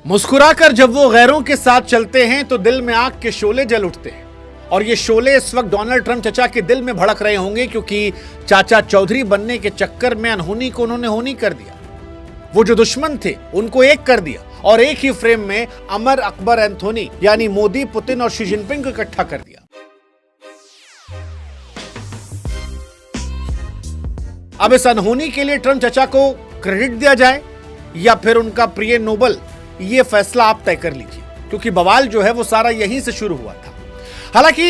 मुस्कुराकर जब वो गैरों के साथ चलते हैं तो दिल में आग के शोले जल उठते हैं। और ये शोले इस वक्त डोनाल्ड ट्रंप चचा के दिल में भड़क रहे होंगे, क्योंकि चाचा चौधरी बनने के चक्कर में अनहोनी को उन्होंने होनी कर दिया। वो जो दुश्मन थे उनको एक कर दिया और एक ही फ्रेम में अमर अकबर एंथोनी यानी मोदी, पुतिन और शी जिनपिंग को इकट्ठा कर दिया। अब इस अनहोनी के लिए ट्रंप चचा को क्रेडिट दिया जाए या फिर उनका प्रिय नोबल, ये फैसला आप तय कर लीजिए, क्योंकि बवाल जो है वो सारा यहीं से शुरू हुआ था। हालांकि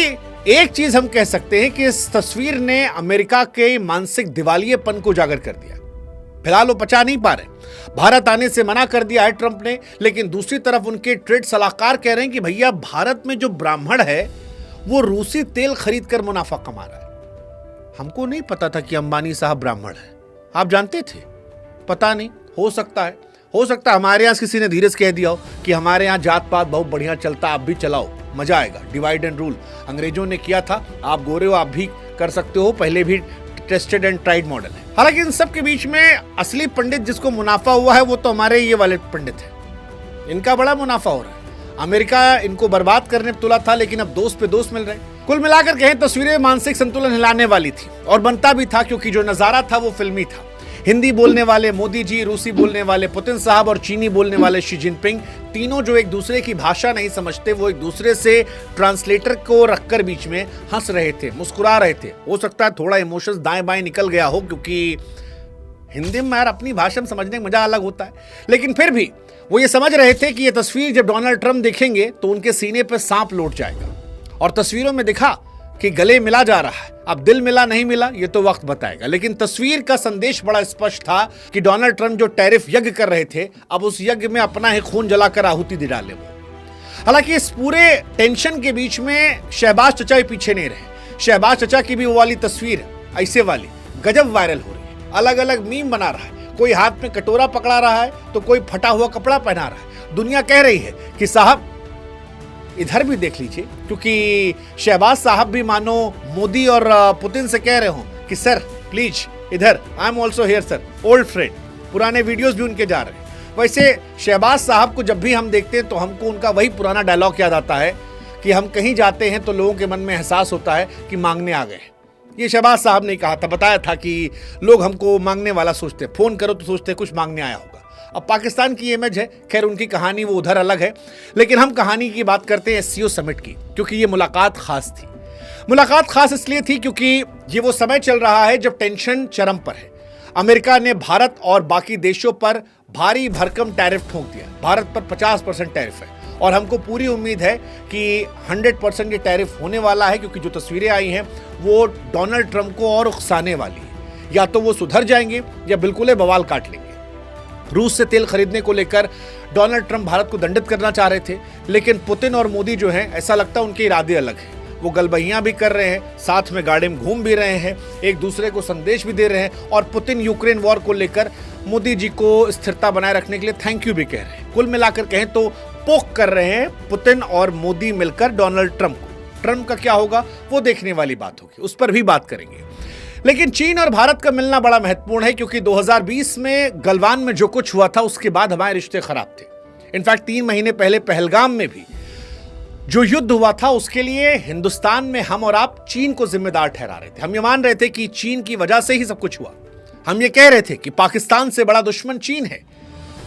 एक चीज हम कह सकते हैं कि इस तस्वीर ने अमेरिका के मानसिक दिवालियेपन को उजागर कर दिया। फिलहाल वो पचा नहीं पा रहे, भारत आने से मना कर दिया है ट्रंप ने, लेकिन दूसरी तरफ उनके ट्रेड सलाहकार कह रहे हैं कि भैया भारत में जो ब्राह्मण है वो रूसी तेल खरीद कर मुनाफा कमा रहा है। हमको नहीं पता था कि अंबानी साहब ब्राह्मण है, आप जानते थे? पता नहीं, हो सकता है हमारे यहां किसी ने धीरज कह दिया हो कि हमारे यहां जात पात बहुत बढ़िया चलता, आप भी चलाओ, मजा आएगा, डिवाइड एंड रूल अंग्रेजों ने किया था, आप गोरे हो, आप भी कर सकते हो, पहले भी टेस्टेड एंड ट्राइड मॉडल है। हालांकि इन सब के बीच में असली पंडित जिसको मुनाफा हुआ है वो तो हमारे ये वाले पंडित हैं। इनका बड़ा मुनाफा हो रहा है। अमेरिका इनको बर्बाद करने पर तुला था, लेकिन अब दोस्त पे दोस्त मिल रहे हैं। कुल मिलाकर कहें तस्वीरें मानसिक संतुलन हिलाने वाली थी और बनता भी था, क्योंकि जो नजारा था वो फिल्मी था। हिंदी बोलने वाले मोदी जी, रूसी बोलने वाले पुतिन साहब और चीनी बोलने वाले शी जिनपिंग, तीनों जो एक दूसरे की भाषा नहीं समझते, वो एक दूसरे से ट्रांसलेटर को रखकर बीच में हंस रहे थे, मुस्कुरा रहे थे। हो सकता है थोड़ा इमोशंस दाएं बाएं निकल गया हो, क्योंकि हिंदी में यार अपनी भाषा में समझने का मजा अलग होता है। लेकिन फिर भी वो ये समझ रहे थे कि ये तस्वीर जब डोनाल्ड ट्रंप देखेंगे तो उनके सीने पर सांप लौट जाएगा। और तस्वीरों में दिखा कि गले मिला जा रहा है, अब दिल मिला नहीं मिला ये तो वक्त बताएगा। लेकिन तस्वीर का संदेश बड़ा स्पष्ट था कि डोनाल्ड ट्रंप जो टैरिफ यज्ञ कर रहे थे, अब उस यज्ञ में अपना ही खून जलाकर आहुति दे डाले वो। हालांकि इस पूरे टेंशन के बीच में शहबाज चचा भी पीछे नहीं रहे। शहबाज चचा की भी वो वाली तस्वीर ऐसे वाली गजब वायरल हो रही है, अलग अलग मीम बना रहा है। कोई हाथ में कटोरा पकड़ा रहा है तो कोई फटा हुआ कपड़ा पहना रहा है। दुनिया कह रही है कि साहब इधर भी देख लीजिए, क्योंकि शहबाज साहब भी मानो मोदी और पुतिन से कह रहे हो कि सर प्लीज इधर, I am also here sir, old friend. पुराने वीडियोस भी उनके जा रहे हैं। वैसे शहबाज साहब को जब भी हम देखते हैं तो हमको उनका वही पुराना डायलॉग याद आता है कि हम कहीं जाते हैं तो लोगों के मन में एहसास होता है कि मांगने आ गए। ये शहबाज साहब ने कहा था, बताया था कि लोग हमको मांगने वाला सोचते, फोन करो तो सोचते कुछ मांगने आया होगा। अब पाकिस्तान की इमेज है, खैर उनकी कहानी वो उधर अलग है, लेकिन हम कहानी की बात करते हैं एससीओ समिट की, क्योंकि ये मुलाकात खास थी। मुलाकात खास इसलिए थी क्योंकि ये वो समय चल रहा है जब टेंशन चरम पर है। अमेरिका ने भारत और बाकी देशों पर भारी भरकम टैरिफ ठोक दिया। भारत पर 50% टैरिफ है और हमको पूरी उम्मीद है कि 100% ये टैरिफ होने वाला है, क्योंकि जो तस्वीरें आई हैं वो डोनाल्ड ट्रंप को और उकसाने वाली है। या तो वो सुधर जाएंगे या बिल्कुल बवाल काट लेंगे। रूस से तेल खरीदने को लेकर डोनाल्ड ट्रंप भारत को दंडित करना चाह रहे थे, लेकिन पुतिन और मोदी जो हैं ऐसा लगता है उनके इरादे अलग हैं। वो गलबहियां भी कर रहे हैं, साथ में गाड़ी में घूम भी रहे हैं, एक दूसरे को संदेश भी दे रहे हैं और पुतिन यूक्रेन वॉर को लेकर मोदी जी को स्थिरता बनाए रखने के लिए थैंक यू भी कह रहे हैं। कुल मिलाकर कहें तो पोक कर रहे हैं पुतिन और मोदी मिलकर डोनाल्ड ट्रंप को। ट्रंप का क्या होगा वो देखने वाली बात होगी, उस पर भी बात करेंगे। लेकिन चीन और भारत का मिलना बड़ा महत्वपूर्ण है, क्योंकि 2020 में गलवान में जो कुछ हुआ था उसके बाद हमारे रिश्ते खराब थे। इनफैक्ट 3 महीने पहले पहलगाम में भी जो युद्ध हुआ था उसके लिए हिंदुस्तान में हम और आप चीन को जिम्मेदार ठहरा रहे थे। हम ये मान रहे थे कि चीन की वजह से ही सब कुछ हुआ। हम ये कह रहे थे कि पाकिस्तान से बड़ा दुश्मन चीन है।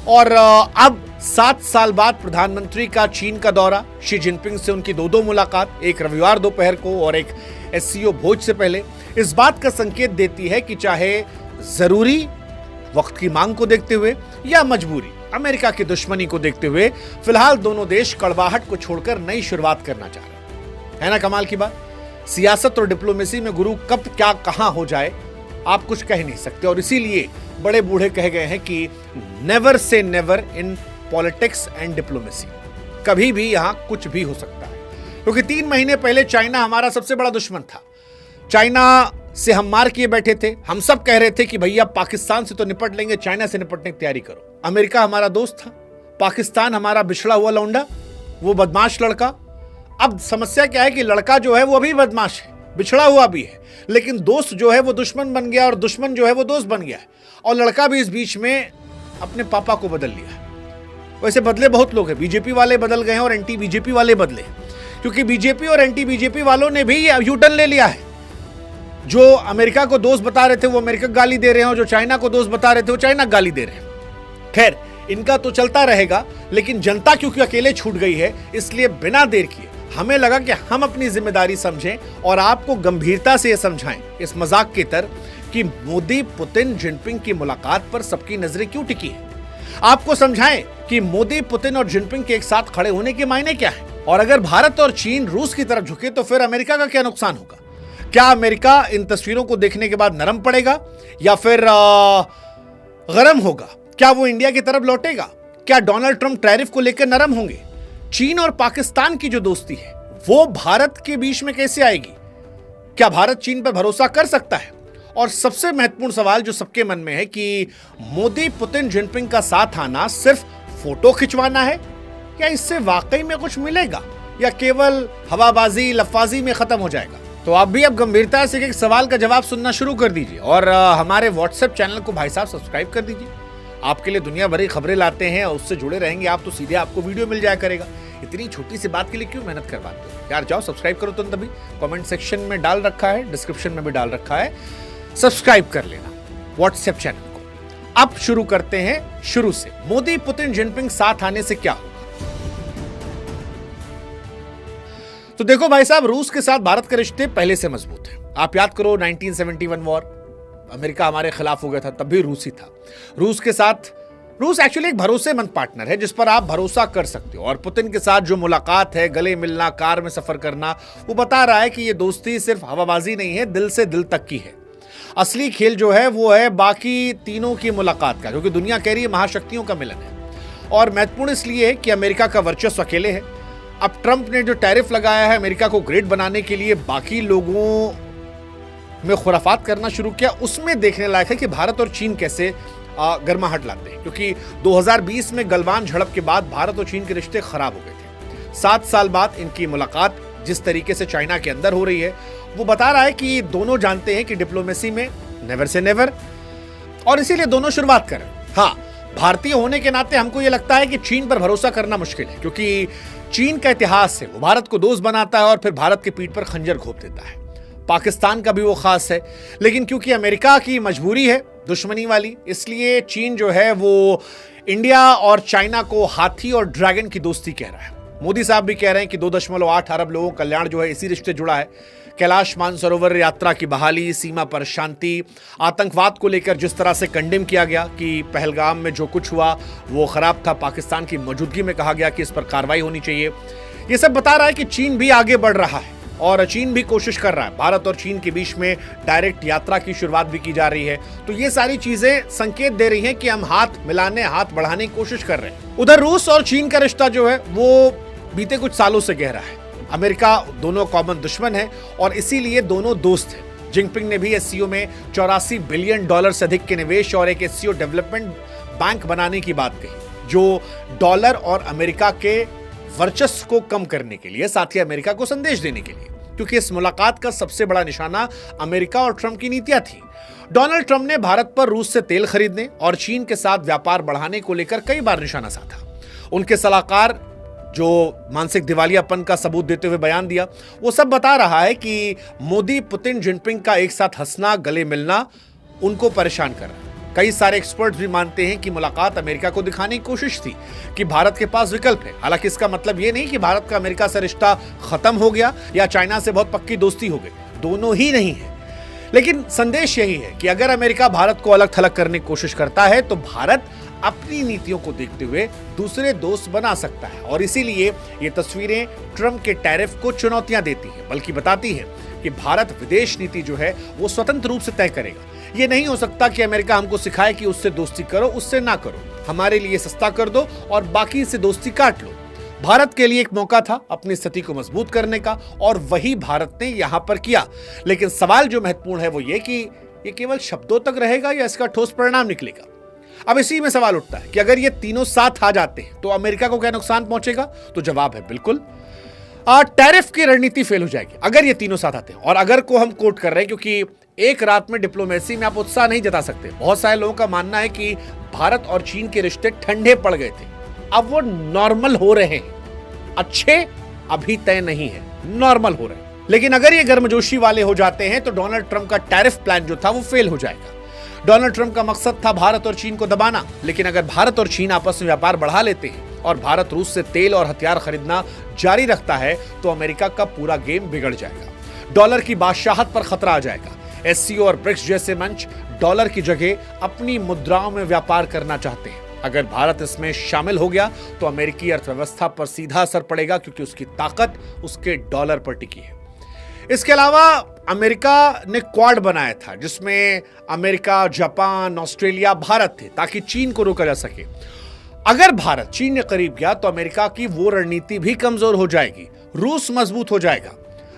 और अब 7 साल बाद प्रधानमंत्री का चीन का दौरा, शी जिनपिंग से उनकी 2 मुलाकात, एक रविवार दोपहर को और एक एससीओ भोज से पहले, इस बात का संकेत देती है कि चाहे जरूरी वक्त की मांग को देखते हुए या मजबूरी अमेरिका की दुश्मनी को देखते हुए फिलहाल दोनों देश कड़वाहट को छोड़कर नई शुरुआत करना चाह रहे हैं। है ना कमाल की बात? सियासत और डिप्लोमेसी में गुरु कब क्या कहां हो जाए आप कुछ कह नहीं सकते। और इसीलिए बड़े बूढ़े कह गए हैं कि never say never in politics and diplomacy. कभी भी यहां कुछ भी हो सकता है, क्योंकि 3 महीने पहले चाइना हमारा सबसे बड़ा दुश्मन था। चाइना से हम मार किए बैठे थे। हम सब कह रहे थे कि भैया पाकिस्तान से तो निपट लेंगे, चाइना से निपटने की तैयारी करो। अमेरिका हमारा दोस्त था, पाकिस्तान हमारा बिछड़ा हुआ लौंडा, वो बदमाश लड़का। अब समस्या क्या है कि लड़का जो है वो अभी बदमाश है, बिछड़ा हुआ भी है, लेकिन दोस्त जो है वो दुश्मन बन गया और दुश्मन जो है वो दोस्त बन गया है। और लड़का भी इस बीच में अपने पापा को बदल लिया है। वैसे बदले बहुत लोग हैं, बीजेपी वाले बदल गए हैं और एंटी बीजेपी वाले बदले, क्योंकि बीजेपी और एंटी बीजेपी वालों ने भी यू टर्न ले लिया है। जो अमेरिका को दोस्त बता रहे थे वो अमेरिका को गाली दे रहे हैं, और जो चाइना को दोस्त बता रहे थे वो चाइना को गाली दे रहे हैं। खैर, इनका तो चलता रहेगा, लेकिन जनता क्योंकि अकेले छूट गई है, इसलिए बिना देर किए हमें लगा कि हम अपनी जिम्मेदारी समझें और आपको गंभीरता से यह समझाएं इस मजाक के तरह कि मोदी पुतिन जिनपिंग की मुलाकात पर सबकी नजरें क्यों टिकी है। आपको समझाएं कि मोदी पुतिन और जिनपिंग के एक साथ खड़े होने के मायने क्या है, और अगर भारत और चीन रूस की तरफ झुके तो फिर अमेरिका का क्या नुकसान होगा। क्या अमेरिका इन तस्वीरों को देखने के बाद नरम पड़ेगा या फिर गरम होगा? क्या वो इंडिया की तरफ लौटेगा? क्या डोनाल्ड ट्रंप टैरिफ को लेकर नरम होंगे? चीन और पाकिस्तान की जो दोस्ती है वो भारत के बीच में कैसे आएगी? क्या भारत चीन पर भरोसा कर सकता है? और सबसे महत्वपूर्ण सवाल जो सबके मन में है कि मोदी पुतिन जिनपिंग का साथ आना सिर्फ फोटो खिंचवाना है, या इससे वाकई में कुछ मिलेगा, या केवल हवाबाजी लफाजी में खत्म हो जाएगा? तो आप भी अब गंभीरता से एक सवाल का जवाब सुनना शुरू कर दीजिए और हमारे व्हाट्सएप चैनल को भाई साहब सब्सक्राइब कर दीजिए। आपके लिए दुनिया भरी खबरें लाते हैं, उससे जुड़े रहेंगे आप तो सीधे आपको वीडियो मिल जाया करेगा। इतनी छोटी सी बात के लिए क्यों मेहनत करवाते हो यार? जाओ सब्सक्राइब करो तुम तभी। कमेंट सेक्शन में डाल रखा है, डिस्क्रिप्शन में भी डाल रखा है, सब्सक्राइब कर लेना व्हाट्सएप चैनल को। अब शुरू करते हैं शुरू से। मोदी पुतिन जिनपिंग साथ आने से क्या होगा? तो देखो भाई साहब, रूस के साथ भारत के रिश्ते पहले से मजबूत हैं। आप याद करो 1971 वॉर, अमेरिका हमारे खिलाफ हो गया था, तब भी रूस ही था। रूस एक्चुअली एक भरोसेमंद पार्टनर है जिस पर आप भरोसा कर सकते हो, और पुतिन के साथ जो मुलाकात है, गले मिलना, कार में सफर करना, वो बता रहा है कि ये दोस्ती सिर्फ हवाबाजी नहीं है, दिल से दिल तक की है। असली खेल जो है वो है बाकी तीनों की मुलाकात का, क्योंकि दुनिया कह रही है महाशक्तियों का मिलन है। और महत्वपूर्ण इसलिए है कि अमेरिका का वर्चस्व अकेले है। अब ट्रंप ने जो टैरिफ लगाया है अमेरिका को ग्रेट बनाने के लिए, बाकी लोगों में खुराफात करना शुरू किया, उसमें देखने लायक है कि भारत और चीन कैसे गर्माहट लाते हैं। क्योंकि 2020 में गलवान झड़प के बाद भारत और चीन के रिश्ते खराब हो गए थे। 7 साल बाद इनकी मुलाकात जिस तरीके से चाइना के अंदर हो रही है, वो बता रहा है कि दोनों जानते हैं कि डिप्लोमेसी में नेवर से नेवर, और इसीलिए दोनों शुरुआत करें। हाँ, भारतीय होने के नाते हमको ये लगता है कि चीन पर भरोसा करना मुश्किल है, क्योंकि चीन का इतिहास है, वो भारत को दोस्त बनाता है और फिर भारत के पीठ पर खंजर घोंप देता है। पाकिस्तान का भी वो खास है, लेकिन क्योंकि अमेरिका की मजबूरी है दुश्मनी वाली, इसलिए चीन जो है वो इंडिया और चाइना को हाथी और ड्रैगन की दोस्ती कह रहा है। मोदी साहब भी कह रहे हैं कि 2.8 अरब लोगों का कल्याण जो है इसी रिश्ते जुड़ा है। कैलाश मानसरोवर यात्रा की बहाली, सीमा पर शांति, आतंकवाद को लेकर जिस तरह से कंडेम किया गया कि पहलगाम में जो कुछ हुआ वो खराब था, पाकिस्तान की मौजूदगी में कहा गया कि इस पर कार्रवाई होनी चाहिए, ये सब बता रहा है कि चीन भी आगे बढ़ रहा है और चीन भी कोशिश कर रहा है। भारत और चीन के बीच में डायरेक्ट यात्रा की शुरुआत भी की जा रही है। तो ये सारी चीजें संकेत दे रही हैं कि हम हाथ मिलाने, हाथ बढ़ाने की कोशिश कर रहे हैं। उधर रूस और चीन का रिश्ता जो है वो बीते कुछ सालों से गहरा है। अमेरिका दोनों कॉमन दुश्मन है और इसीलिए दोनों दोस्त हैं। जिनपिंग ने भी एससीओ में $84 बिलियन से अधिक के निवेश और एक एससीओ डेवलपमेंट बैंक बनाने की बात कही, जो डॉलर और अमेरिका के वर्चस्व को कम करने के लिए, साथ ही अमेरिका को संदेश देने के लिए, क्योंकि इस मुलाकात का सबसे बड़ा निशाना अमेरिका और ट्रंप की नीतियां थी। डोनाल्ड ट्रंप ने भारत पर रूस से तेल खरीदने और चीन के साथ व्यापार बढ़ाने को लेकर कई बार निशाना साधा। उनके सलाहकार जो मानसिक दिवालियापन का सबूत देते हुए बयान दिया, वो सब बता रहा है कि मोदी पुतिन जिनपिंग का एक साथ हंसना, गले मिलना उनको परेशान कर रहा है। कई सारे एक्सपर्ट्स भी मानते हैं कि मुलाकात अमेरिका को दिखाने की कोशिश थी कि भारत के पास विकल्प है। हालांकि इसका मतलब यह नहीं कि भारत का अमेरिका से रिश्ता खत्म हो गया या चाइना से बहुत पक्की दोस्ती हो गई, दोनों ही नहीं है। लेकिन संदेश यही है कि अगर अमेरिका भारत को अलग थलग करने की कोशिश करता है तो भारत अपनी नीतियों को देखते हुए दूसरे दोस्त बना सकता है। और इसीलिए ये तस्वीरें ट्रंप के टैरिफ को चुनौतियां देती हैं, बल्कि बताती है कि भारत विदेश नीति जो है वो स्वतंत्र रूप से तय करेगा। ये नहीं हो सकता कि अमेरिका हमको सिखाए कि उससे दोस्ती करो, उससे ना करो, हमारे लिए सस्ता कर दो और बाकी से दोस्ती काट लो। भारत के लिए एक मौका था अपनी स्थिति को मजबूत करने का और वही भारत ने यहां पर किया। लेकिन सवाल जो महत्वपूर्ण है वो ये कि ये केवल शब्दों तक रहेगा या इसका ठोस परिणाम निकलेगा। अब इसी में सवाल उठता है कि अगर ये तीनों साथ आ जाते हैं तो अमेरिका को क्या नुकसान पहुंचेगा? तो जवाब है बिल्कुल, टैरिफ की रणनीति फेल हो जाएगी अगर ये तीनों साथ आते हैं। और अगर को हम कोट कर रहे हैं क्योंकि एक रात में डिप्लोमेसी में आप उत्साह नहीं जता सकते। बहुत सारे लोगों का मानना है कि भारत और चीन के रिश्ते ठंडे पड़ गए थे अब वो नॉर्मल हो रहे हैं। अच्छे अभी तय नहीं है, नॉर्मल हो रहे हैं। लेकिन अगर ये गर्मजोशी वाले हो जाते हैं तो डोनाल्ड ट्रंप का टैरिफ प्लान जो था वो फेल हो जाएगा। डोनाल्ड ट्रंप का मकसद था भारत और चीन को दबाना, लेकिन अगर भारत और चीन आपस में व्यापार बढ़ा लेते हैं और भारत रूस से तेल और हथियार खरीदना जारी रखता है तो अमेरिका का पूरा गेम बिगड़ जाएगा। डॉलर की बादशाहत पर खतरा आ जाएगा। एससीओ और ब्रिक्स जैसे मंच डॉलर की जगह अपनी मुद्राओं में व्यापार करना चाहते हैं। अगर भारत इसमें शामिल हो गया तो अमेरिकी अर्थव्यवस्था पर सीधा असर पड़ेगा, क्योंकि उसकी ताकत उसके डॉलर पर टिकी है। इसके अलावा अमेरिका ने क्वाड बनाया था, जिसमें अमेरिका, जापान, ऑस्ट्रेलिया, भारत थे, ताकि चीन को रोका जा सके। अगर भारत चीन के करीब गया तो अमेरिका की वो रणनीति भी कमजोर हो जाएगी, रूस मजबूत हो जाएगा।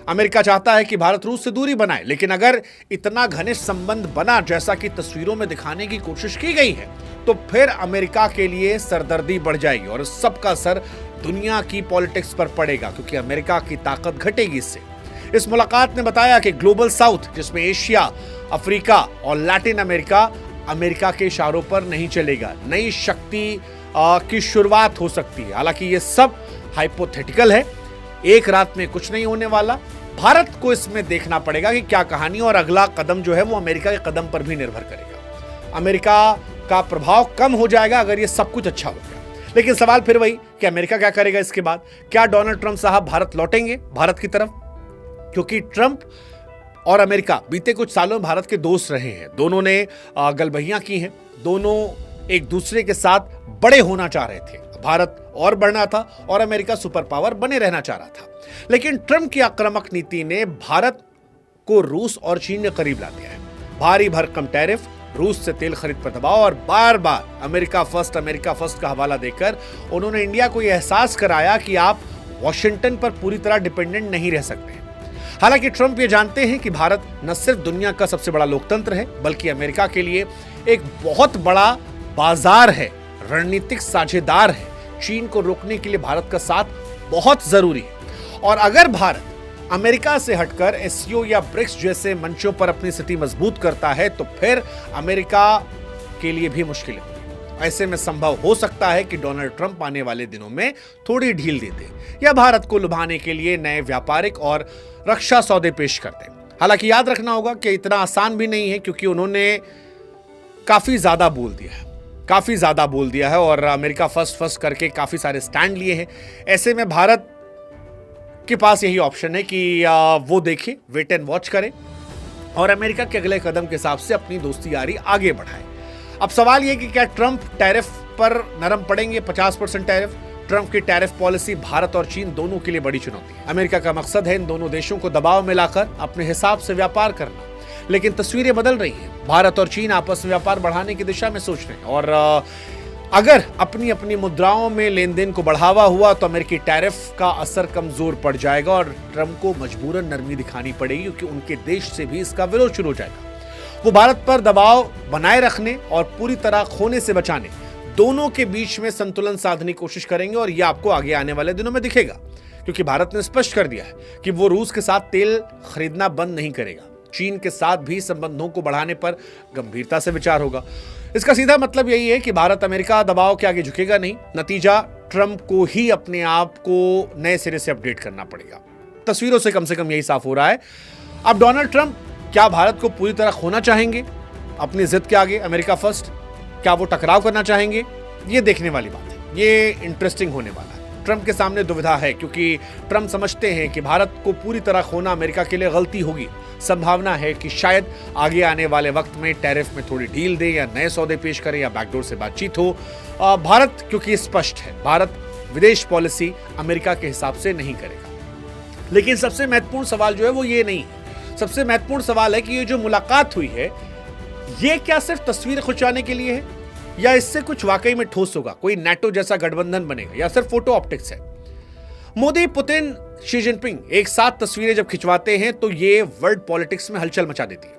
अमेरिका चाहता है कि भारत रूस से दूरी बनाए, लेकिन अगर इतना घनिष्ठ संबंध बना जैसा कि तस्वीरों में दिखाने की कोशिश की गई है तो फिर अमेरिका के लिए सरदर्दी बढ़ जाएगी और सबका असर दुनिया की पॉलिटिक्स पर पड़ेगा, क्योंकि अमेरिका की ताकत घटेगी इससे। इस मुलाकात ने बताया कि ग्लोबल साउथ, जिसमें एशिया, अफ्रीका और लैटिन अमेरिका, अमेरिका के इशारों पर नहीं चलेगा। नई शक्ति की शुरुआत हो सकती है। हालांकि ये सब हाइपोथेटिकल है, एक रात में कुछ नहीं होने वाला। भारत को इसमें देखना पड़ेगा कि क्या कहानी, और अगला कदम जो है वो अमेरिका के कदम पर भी निर्भर करेगा। अमेरिका का प्रभाव कम हो जाएगा अगर ये सब कुछ अच्छा हो गया। लेकिन सवाल फिर वही कि अमेरिका क्या करेगा इसके बाद? क्या डोनाल्ड ट्रंप साहब भारत लौटेंगे, भारत की तरफ? क्योंकि ट्रंप और अमेरिका बीते कुछ सालों में भारत के दोस्त रहे हैं। दोनों ने गलबहियां की हैं, दोनों एक दूसरे के साथ बड़े होना चाह रहे थे। भारत और बढ़ना था और अमेरिका सुपर पावर बने रहना चाह रहा था। लेकिन ट्रंप की आक्रामक नीति ने भारत को रूस और चीन के करीब ला दिया है। भारी भरकम टैरिफ, रूस से तेल खरीद पर दबाव और बार बार अमेरिका फर्स्ट का हवाला देकर उन्होंने इंडिया को यह एहसास कराया कि आप वॉशिंगटन पर पूरी तरह डिपेंडेंट नहीं रह सकते। हालांकि ट्रंप ये जानते हैं कि भारत न सिर्फ दुनिया का सबसे बड़ा लोकतंत्र है, बल्कि अमेरिका के लिए एक बहुत बड़ा बाजार है, रणनीतिक साझेदार है। चीन को रोकने के लिए भारत का साथ बहुत जरूरी है। और अगर भारत अमेरिका से हटकर एससीओ या ब्रिक्स जैसे मंचों पर अपनी स्थिति मजबूत करता है तो फिर अमेरिका के लिए भी मुश्किल है। ऐसे में संभव हो सकता है कि डोनाल्ड ट्रंप आने वाले दिनों में थोड़ी ढील दे दे या भारत को लुभाने के लिए नए व्यापारिक और रक्षा सौदे पेश करते। हालांकि याद रखना होगा कि इतना आसान भी नहीं है, क्योंकि उन्होंने काफी ज्यादा बोल दिया है और अमेरिका फर्स्ट करके काफी सारे स्टैंड लिए हैं। ऐसे में भारत के पास यही ऑप्शन है कि वो देखे, वेट एंड वॉच करे और अमेरिका के अगले कदम के हिसाब से अपनी दोस्ती यारी आगे बढ़ाए। अब सवाल यह कि क्या ट्रंप टैरिफ पर नरम पड़ेंगे? 50% टैरिफ। ट्रंप की टैरिफ पॉलिसी भारत और चीन दोनों के लिए बड़ी चुनौती है। अमेरिका का मकसद है इन दोनों देशों को दबाव में लाकर अपने हिसाब से व्यापार करना, लेकिन तस्वीरें बदल रही हैं। भारत और चीन आपस में व्यापार बढ़ाने की दिशा में सोच रहे हैं और अगर अपनी अपनी मुद्राओं में लेन देन को बढ़ावा हुआ तो अमेरिकी टैरिफ का असर कमजोर पड़ जाएगा और ट्रंप को मजबूरन नरमी दिखानी पड़ेगी, क्योंकि उनके देश से भी इसका विरोध शुरू हो जाएगा। वो भारत पर दबाव बनाए रखने और पूरी तरह खोने से बचाने, दोनों के बीच में संतुलन साधने की कोशिश करेंगे और यह आपको आगे आने वाले दिनों में दिखेगा, क्योंकि भारत ने स्पष्ट कर दिया है कि वो रूस के साथ तेल खरीदना बंद नहीं करेगा। चीन के साथ भी संबंधों को बढ़ाने पर गंभीरता से विचार होगा। इसका सीधा मतलब यही है कि भारत अमेरिका दबाव के आगे झुकेगा नहीं। नतीजा, ट्रंप को ही अपने आप को नए सिरे से अपडेट करना पड़ेगा। तस्वीरों से कम यही साफ हो रहा है। अब डोनाल्ड ट्रंप क्या भारत को पूरी तरह खोना चाहेंगे अपनी जिद के आगे, अमेरिका फर्स्ट? क्या वो टकराव करना चाहेंगे? ये देखने वाली बात है, ये इंटरेस्टिंग होने वाला है। ट्रंप के सामने दुविधा है, क्योंकि ट्रंप समझते हैं कि भारत को पूरी तरह खोना अमेरिका के लिए गलती होगी। संभावना है कि शायद आगे आने वाले वक्त में टैरिफ में थोड़ी ढील दे या नए सौदे पेश करे या बैकडोर से बातचीत हो। भारत, क्योंकि स्पष्ट है, भारत विदेश पॉलिसी अमेरिका के हिसाब से नहीं करेगा। लेकिन सबसे महत्वपूर्ण सवाल जो है वो ये नहीं है। सबसे महत्वपूर्ण सवाल है कि ये जो मुलाकात हुई है, ये क्या सिर्फ तस्वीर खिंचवाने के लिए है या इससे कुछ वाकई में ठोस होगा? कोई नाटो जैसा गठबंधन बनेगा या सिर्फ फोटो ऑप्टिक्स है? मोदी, पुतिन, शी जिनपिंग एक साथ तस्वीरें जब खिंचवाते हैं तो ये वर्ल्ड पॉलिटिक्स में हलचल मचा देती है,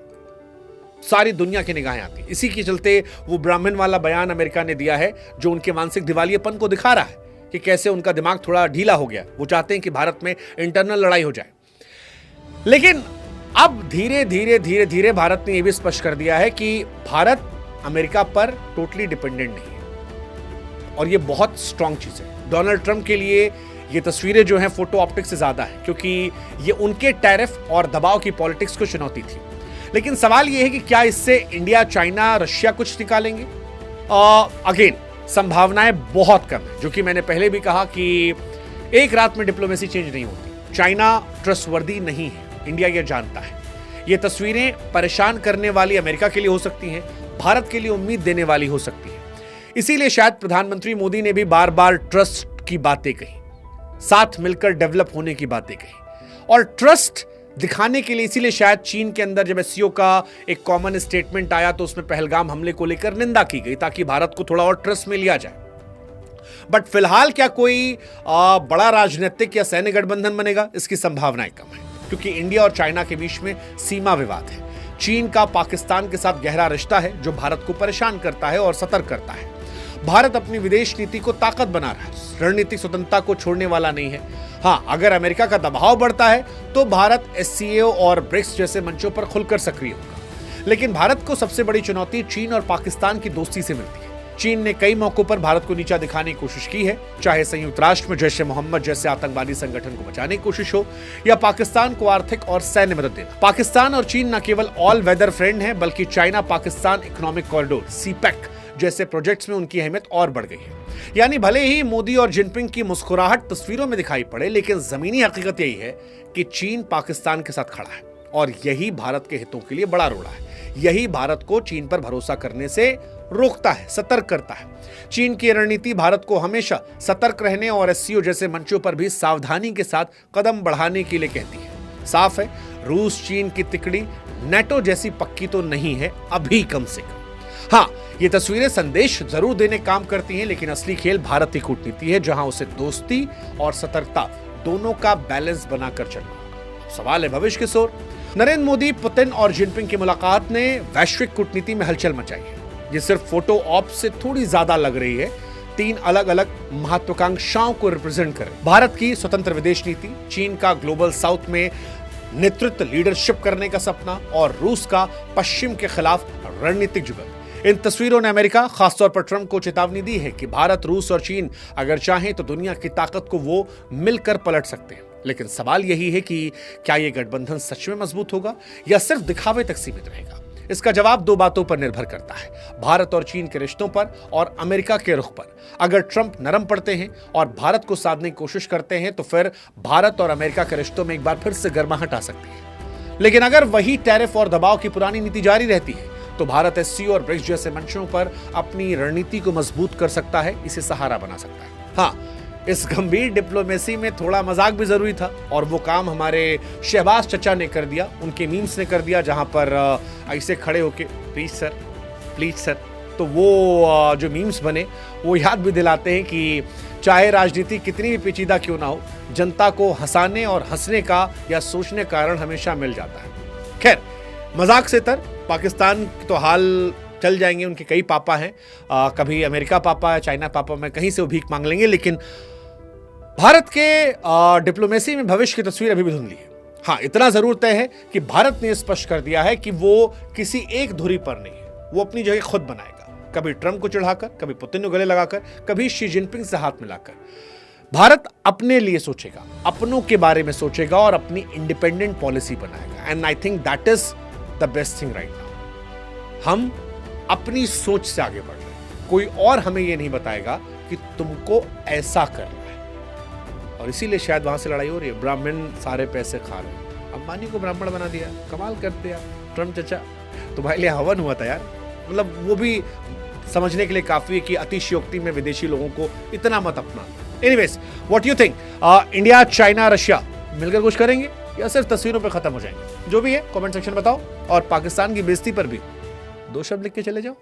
सारी दुनिया की निगाहें आती है। इसी के चलते वो ब्राह्मण वाला बयान अमेरिका ने दिया है, जो उनके मानसिक दिवालियेपन को दिखा रहा है कि कैसे उनका दिमाग थोड़ा ढीला हो गया। वो चाहते हैं कि भारत में इंटरनल लड़ाई हो जाए। लेकिन अब धीरे धीरे भारत ने यह भी स्पष्ट कर दिया है कि भारत अमेरिका पर टोटली डिपेंडेंट नहीं है। और ये बहुत स्ट्रांग चीज है। डोनाल्ड ट्रंप के लिए ये तस्वीरें जो हैं फोटो ऑप्टिक्स से ज्यादा है, क्योंकि ये उनके टैरिफ और दबाव की पॉलिटिक्स को चुनौती थी। लेकिन सवाल ये है कि क्या इससे इंडिया, चाइना, रशिया कुछ निकालेंगे? अगेन संभावनाएं बहुत कम है, जो कि मैंने पहले भी कहा कि एक रात में डिप्लोमेसी चेंज नहीं होती। चाइना ट्रस्टवर्दी नहीं है, इंडिया यह जानता है। ये तस्वीरें परेशान करने वाली अमेरिका के लिए हो सकती हैं, भारत के लिए उम्मीद देने वाली हो सकती है। इसीलिए शायद प्रधानमंत्री मोदी ने भी बार बार ट्रस्ट की बातें कही, साथ मिलकर डेवलप होने की बातें कही, और ट्रस्ट दिखाने के लिए इसीलिए शायद चीन के अंदर जब एससीओ का एक कॉमन स्टेटमेंट आया तो उसमें पहलगाम हमले को लेकर निंदा की गई, ताकि भारत को थोड़ा और ट्रस्ट में लिया जाए। बट फिलहाल क्या कोई बड़ा राजनीतिक या सैन्य गठबंधन बनेगा? इसकी संभावनाएं कम है, क्योंकि इंडिया और चाइना के बीच में सीमा विवाद है। चीन का पाकिस्तान के साथ गहरा रिश्ता है, जो भारत को परेशान करता है और सतर्क करता है। भारत अपनी विदेश नीति को ताकत बना रहा है, रणनीतिक स्वतंत्रता को छोड़ने वाला नहीं है। हाँ, अगर अमेरिका का दबाव बढ़ता है तो भारत एससीओ और ब्रिक्स जैसे मंचों पर खुलकर सक्रिय होगा। लेकिन भारत को सबसे बड़ी चुनौती चीन और पाकिस्तान की दोस्ती से मिलती है। चीन ने कई मौकों पर भारत को नीचा दिखाने की कोशिश की है, चाहे संयुक्त राष्ट्र में जैश ए मोहम्मद जैसे आतंकवादी संगठन को बचाने की कोशिश हो, या पाकिस्तान को आर्थिक और सैन्य मदद देना। पाकिस्तान और चीन न केवल ऑल वेदर फ्रेंड हैं, बल्कि China Pakistan economic corridor CPEC जैसे प्रोजेक्ट्स में उनकी अहमियत और बढ़ गई है। यानी भले ही मोदी और जिनपिंग की मुस्कुराहट तस्वीरों में दिखाई पड़े, लेकिन जमीनी हकीकत यही है कि चीन पाकिस्तान के साथ खड़ा है, और यही भारत के हितों के लिए बड़ा रोड़ा है। यही भारत को चीन पर भरोसा करने से रोकता है, सतर्क करता है। चीन की रणनीति भारत को हमेशा सतर्क रहने और एससीओ जैसे मंचों पर भी सावधानी के साथ कदम बढ़ाने के लिए कहती है। साफ है, रूस चीन की तिकड़ी नेटो जैसी पक्की तो नहीं है अभी, कम से कम। हाँ, ये तस्वीरें संदेश जरूर देने काम करती हैं, लेकिन असली खेल भारत की कूटनीति है, जहां उसे दोस्ती और सतर्कता दोनों का बैलेंस बनाकर चलना होगा। सवाल है भविष्य किस ओर? नरेंद्र मोदी, पुतिन और जिनपिंग की मुलाकात ने वैश्विक कूटनीति में हलचल मचाई है। ये सिर्फ फोटो ऑप से थोड़ी ज्यादा लग रही है। 3 अलग अलग महत्वाकांक्षाओं को रिप्रेजेंट करे। भारत की स्वतंत्र विदेश नीति, चीन का ग्लोबल साउथ में नेतृत्व लीडरशिप करने का सपना, और रूस का पश्चिम के खिलाफ रणनीतिक जुगत। इन तस्वीरों ने अमेरिका, खासतौर पर ट्रंप को चेतावनी दी है कि भारत, रूस और चीन अगर चाहें तो दुनिया की ताकत को वो मिलकर पलट सकते हैं। लेकिन सवाल यही है कि क्या यह गठबंधन सच में मजबूत होगा या सिर्फ दिखावे तक सीमित रहेगा? इसका जवाब 2 बातों पर निर्भर करता है, भारत और चीन के रिश्तों पर और अमेरिका के रुख पर। अगर ट्रंप नरम पड़ते हैं और भारत को साधने की कोशिश करते हैं तो फिर भारत और अमेरिका के रिश्तों में एक बार फिर से गर्माहट आ सकती है। लेकिन अगर वही टैरिफ और दबाव की पुरानी नीति जारी रहती है तो भारत एससीओ और ब्रिक्स जैसे मंचों पर अपनी रणनीति को मजबूत कर सकता है, इसे सहारा बना सकता है। हाँ, इस गंभीर डिप्लोमेसी में थोड़ा मजाक भी जरूरी था, और वो काम हमारे शहबाज चचा ने कर दिया, उनके मीम्स ने कर दिया, जहां पर ऐसे खड़े होके प्लीज सर, तो वो जो मीम्स बने वो याद भी दिलाते हैं कि चाहे राजनीति कितनी भी पेचीदा क्यों ना हो, जनता को हंसाने और हंसने का या सोचने का कारण हमेशा मिल जाता है। खैर, मजाक से तर पाकिस्तान तो हाल चल जाएंगे, उनके कई पापा हैं, कभी अमेरिका पापा है, चाइना पापा में कहीं से वो भीख मांग लेंगे। लेकिन भारत के डिप्लोमेसी में भविष्य की तस्वीर अभी भी धुंधली है। हाँ, इतना जरूर तय है कि भारत ने स्पष्ट कर दिया है कि वो किसी एक धुरी पर नहीं है, वो अपनी जगह खुद बनाएगा, कभी ट्रंप को चिढ़ाकर, कभी पुतिन को गले लगाकर, कभी शी जिनपिंग से हाथ मिलाकर। भारत अपने लिए सोचेगा, अपनों के बारे में सोचेगा और अपनी इंडिपेंडेंट पॉलिसी बनाएगा। And I think that is the best thing right now. हम अपनी सोच से आगे बढ़ रहे हैं, कोई और हमें यह नहीं बताएगा कि तुमको ऐसा करना है, और इसीलिए शायद वहां से लड़ाई हो रही है। ब्राह्मण सारे पैसे खा रहे हैं, अंबानी को ब्राह्मण बना दिया, कमाल करते यार। ट्रंप चचा, तुम्हारे लिए हवन हुआ था यार। मतलब वो भी समझने के लिए काफी है कि अतिशयोक्ति में विदेशी लोगों को इतना मत अपना। Anyways, what you think? India, China, Russia मिलकर कुछ करेंगे या सिर्फ तस्वीरों पर खत्म हो जाएंगे? जो भी है कमेंट सेक्शन में बताओ, और पाकिस्तान की बेइज्जती पर भी 2 शब्द लिख के चले जाओ।